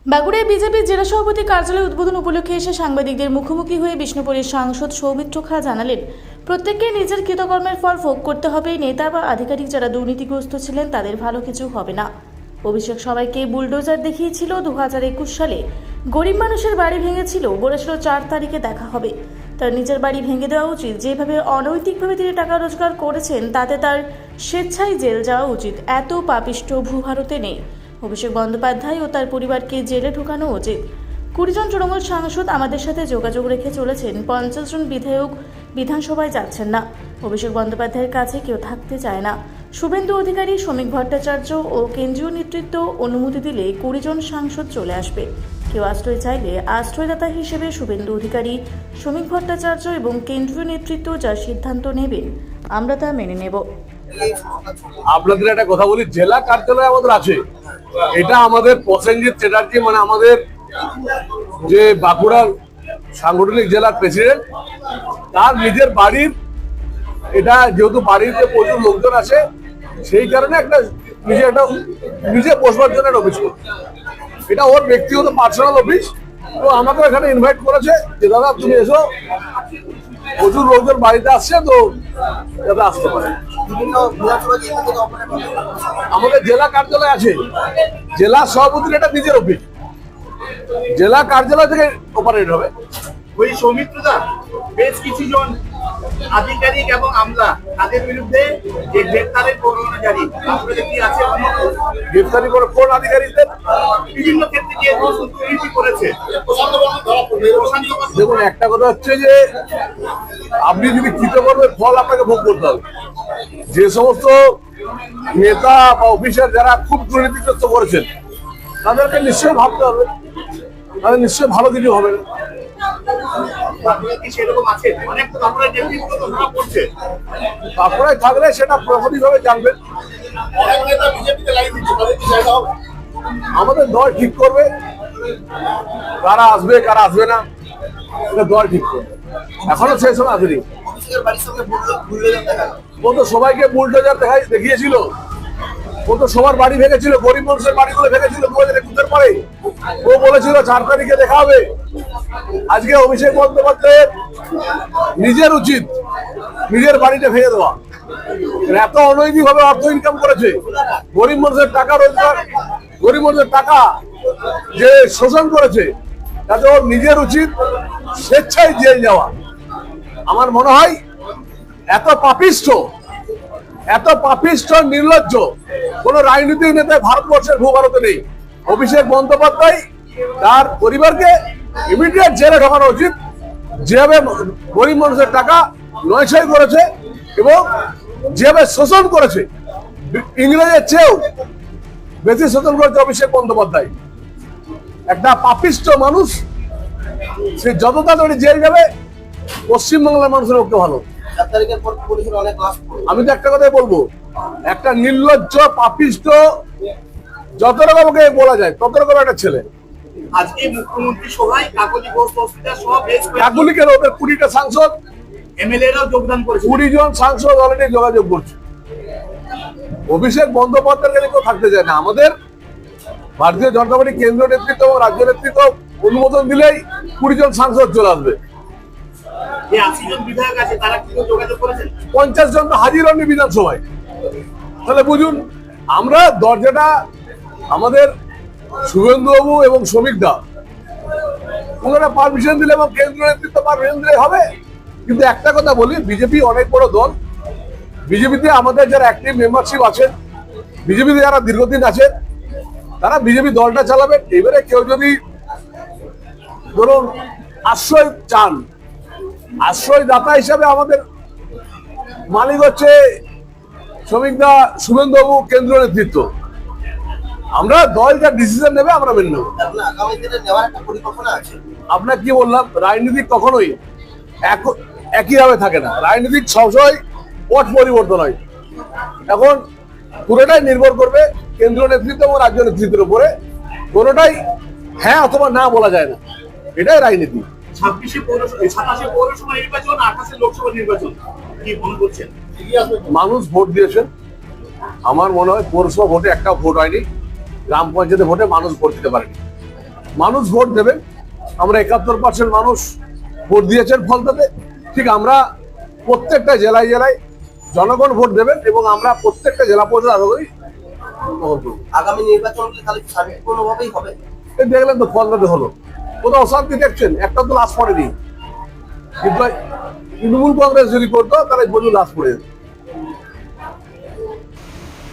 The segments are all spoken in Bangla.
বাঁকুড়ায় বিজেপির জেলা সভাপতি কার্যালয় উদ্বোধন উপলক্ষে এসে সাংবাদিকদের মুখোমুখি হয়ে বিষ্ণুপুরের সাংসদ সৌমিত্র খা জানালেন, প্রত্যেককে নিজের কৃতকর্মের ফল ভোগ করতে হবে। নেতা বা আধিকারিক যারা দুর্নীতিগ্রস্ত ছিলেন তাদের ভালো কিছু হবে না। অভিষেক সবাইকে বুলডোজার দেখিয়েছিল 2021 সালে, গরিব মানুষের বাড়ি ভেঙেছিল, বলেছিল 4 তারিখে দেখা হবে। তার নিজের বাড়ি ভেঙে দেওয়া উচিত। যেভাবে অনৈতিকভাবে তিনি টাকা রোজগার করেছেন তাতে তার স্বেচ্ছায় জেল যাওয়া উচিত। এত পাপিষ্ঠ ভূভারতে নেই। অভিষেক বন্দ্যোপাধ্যায় ও তার পরিবারকে জেলে ঢোকানো উচিত। 20 জন তৃণমূল সাংসদ আমাদের সাথে যোগাযোগ রেখে চলেছেন, 50 জন বিধায়ক বিধানসভায় যাচ্ছেন না। অভিষেক বন্দ্যোপাধ্যায়ের কাছে কেউ থাকতে চায় না। শুভেন্দু অধিকারী, শ্রমিক ভট্টাচার্য ও কেন্দ্রীয় নেতৃত্ব অনুমতি দিলে 20 জন সাংসদ চলে আসবে। কেউ আশ্রয় চাইলে আশ্রয়দাতা হিসেবে শুভেন্দু অধিকারী, শ্রমিক ভট্টাচার্য এবং কেন্দ্রীয় নেতৃত্ব যা সিদ্ধান্ত নেবেন আমরা তা মেনে নেব। আপনাদের একটা কথা বলি, জেলা কার্যালয় আমাদের আছে, এটা আমাদের প্রসেনজিৎ চ্যাটার্জি মানে আমাদের যে বাঁকুড়ার সাংগঠনিক জেলার প্রেসিডেন্ট, তার নিজের বাড়ির, এটা যেহেতু বাড়িতে প্রচুর লোকজন আছে সেই কারণে একটা নিজে বসবার জন্য একটা অফিস করে, এটা ওর ব্যক্তিগত পার্সোনাল অফিস। তো আমাকে এখানে ইনভাইট করেছে যে দাদা তুমি এসো, প্রচুর লোকজন বাড়িতে আসছে, তো যাতে আসতে পারে। আমাদের জেলা কার্যালয় আছে, জেলা সভাপতির এটা নিজের অফিস, জেলা কার্যালয় থেকে অপারেট হবে। ওই সৌমিত্রদা বেশ কিছু জন আধিকারিক এবং আমলা তাদের বিরুদ্ধে যে গ্রেপ্তারের পরোয়ানা জারি, আপনাদের কি আছে? গ্রেপ্তারি করে কোন আধিকারিকদের? বিভিন্ন ক্ষেত্রে যে দুর্নীতি করেছে। দেখুন, একটা কথা হচ্ছে যে আপনি যদি কৃতকর্মের ফল আপনাকে ভোগ করতে হবে। যে সমস্ত নেতা বা অফিসার যারা খুব দুর্নীতিগ্রস্ত করেছেন তাদেরকে নিশ্চয়ই ভাবতে হবে, তাদের নিশ্চয়ই ভালো কিছু হবে না। বাঁকুড়ায় থাকলে সেটা প্রভাবিতভাবে জানবেন। আমাদের দল ঠিক করবে কারা আসবে কারা আসবে না, এটা দল ঠিক করবে। এখনো সেই সময় আসেনি। ও তো সবাইকে বুলডোজার দেখিয়েছিল, ও তো সবার বাড়ি ভেঙেছিল, গরিব মানুষের বাড়িগুলো ভেঙেছিল 2021 পরে। ও বলেছিল 4 তারিখে দেখা হবে। আজকে অভিষেক বন্দ্যোপাধ্যায়ের নিজের উচিত নিজের বাড়িটা ভেঙে দেওয়া। এত অনৈতিক ভাবে অর্থ ইনকাম করেছে, গরিব মানুষের টাকা রোজগার, গরিব মানুষের টাকা যে শোষণ করেছে, তাতে ওর নিজের উচিত স্বেচ্ছায় জেল যাওয়া। আমার মনে হয় এত পাপিষ্ঠ নির্লজ্জ কোন রাজনৈতিক নেতা ভারতবর্ষের ভূভারতে নেই। অভিষেক বন্দ্যোপাধ্যায় তার পরিবারকে ইমিডিয়েট জেলে ঢোকানো উচিত। যেভাবে গরিব মানুষের টাকা নয়ছয় করেছে এবং যেভাবে শোষণ করেছে, ইংরেজের চেয়েও বেশি শোষণ করেছে অভিষেক বন্দ্যোপাধ্যায়। একটা পাপিষ্ঠ মানুষ, সে যত তাড়াতাড়ি জেল যাবে পশ্চিমবাংলার মানুষের পক্ষে ভালো। আমি তো একটা কথাই বলবো, একটা নির্লজ্জ পাপিষ্ঠ, যত রকমকে বলা যায় তত রকম একটা ছেলে। আজকে মুখ্যমন্ত্রী সভায় কাকলি ঘোষ বস্তিদার সহ বেশ কাকলি কেন, ওদের 20টা সাংসদ এমএলএরাও যোগদান করেছে, 20 জন সাংসদ অলরেডি যোগাযোগ করছে। অভিষেক বন্দ্যোপাধ্যায়ের কাছে কেউ থাকতে চায় না। আমাদের ভারতীয় জনতা পার্টি কেন্দ্রীয় নেতৃত্ব এবং রাজ্য নেতৃত্ব অনুমোদন দিলেই 20 জন সাংসদ চলে আসবে। 80 জন বিধায়ক আছে, তারা কি যোগাযোগ করেছেন? 50 জন তো হাজির হননি বিধানসভায়। তাহলে বুঝুন, আমরা দরজাটা আমাদের শুভেন্দুবাবু এবং শ্রমিক দা ওনারা পারমিশন দিলে এবং কেন্দ্রীয় নেতৃত্ব পারমিশন দিলে হবে। কিন্তু একটা কথা বলি, বিজেপি অনেক বড় দল। বিজেপিতে আমাদের যারা অ্যাক্টিভ মেম্বারশিপ আছেন, বিজেপিতে যারা দীর্ঘদিন আছেন, তারা বিজেপি দলটা চালাবেন। এবারে কেউ যদি ধরুন আশ্রয় চান, আশ্রয়দাতা হিসাবে আমাদের মালিক হচ্ছে শ্রমিক দা, শুভেন্দুবাবু, কেন্দ্রীয় নেতৃত্ব। আমরা দল যা ডিসিশন নেবে আমরা মেনে নেব। আপনার কি বললাম, রাজনীতিক কখনোই একইভাবে থাকে না। রাজনীতিক সবসময় পট পরিবর্তন হয়। এখন পুরোটাই নির্ভর করবে কেন্দ্রীয় নেতৃত্ব এবং রাজ্য নেতৃত্বের উপরে। কোনোটাই হ্যাঁ অথবা না বলা যায় না, এটাই রাজনীতি। 27 পৌরসভা নির্বাচন, 28 লোকসভা নির্বাচন, কি মনে করছেন? মানুষ ভোট দিয়েছেন। আমার মনে হয় পৌরসভা ভোটে একটা ভোট হয়নি, গ্রাম পঞ্চায়েতে ভোটে মানুষ ভোট দিতে পারেনি। মানুষ ভোট দেবেন। আমরা 71% মানুষ ভোট দিয়েছেন ফলতাতে। ঠিক আমরা প্রত্যেকটা জেলায় জেলায় জনগণ ভোট দেবেন এবং আমরা প্রত্যেকটা জেলা পরিষদ আশা করি গ্রহণ করব। আগামী নির্বাচন তাহলে শান্তিপূর্ণভাবেই হবে। এই দেখলেন তো ফলতাতে হলো, কোথাও অশান্তি দেখছেন? একটা তো লাশ পড়েনি, কিন্তু তৃণমূল কংগ্রেস যদি করতো তাহলে প্রচুর লাশ পড়ে যেত।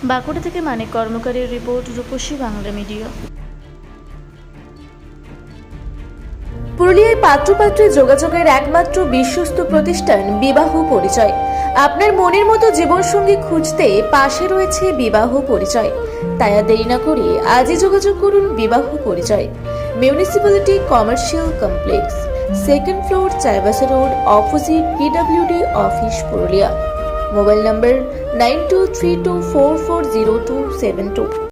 বাঁকুড়া থেকে মানিক কর্মকারের রিপোর্ট, রূপসী বাংলা মিডিয়া। পুরুলিয়ায় পাত্রপাত্রী যোগাযোগের একমাত্র বিশ্বস্ত প্রতিষ্ঠান বিবাহ পরিচয়। আপনার মনের মতো জীবনসঙ্গী খুঁজতে পাশে রয়েছে বিবাহ পরিচয়। তাই আর দেরি না করে আজই যোগাযোগ করুন বিবাহ পরিচয়। Municipality commercial complex, 2nd floor, Chaibasa road, opposite PWD office, Purulia. Mobile নম্বর 9232440272।